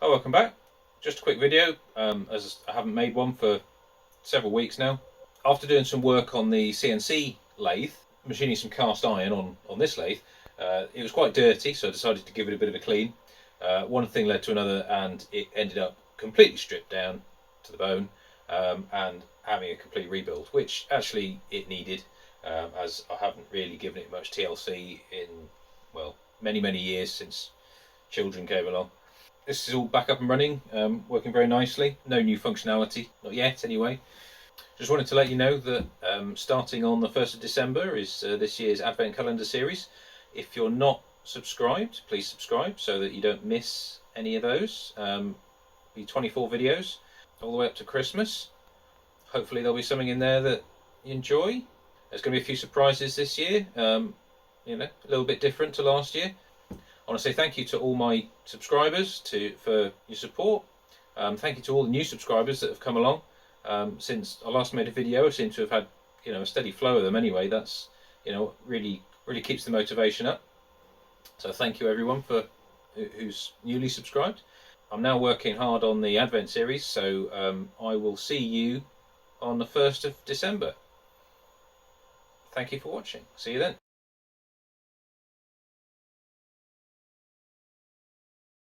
Oh, welcome back. Just a quick video, as I haven't made one for several weeks now. After doing some work on the CNC lathe, machining some cast iron on this lathe, it was quite dirty, so I decided to give it a bit of a clean. One thing led to another, and it ended up completely stripped down to the bone, and having a complete rebuild, which actually it needed, as I haven't really given it much TLC in, well, many years since children came along. This is all back up and running, working very nicely. No new functionality, not yet anyway. Just wanted to let you know that starting on the 1st of December is this year's Advent Calendar series. If you're not subscribed, please subscribe so that you don't miss any of those. Be 24 videos all the way up to Christmas. Hopefully there'll be something in there that you enjoy. There's going to be a few surprises this year, a little bit different to last year. I want to say thank you to all my subscribers for your support. Thank you to all the new subscribers that have come along. Since I last made a video, I seem to have had a steady flow of them anyway. That's really keeps the motivation up. So thank you everyone who's newly subscribed. I'm now working hard on the Advent series, so I will see you on the 1st of December. Thank you for watching. See you then.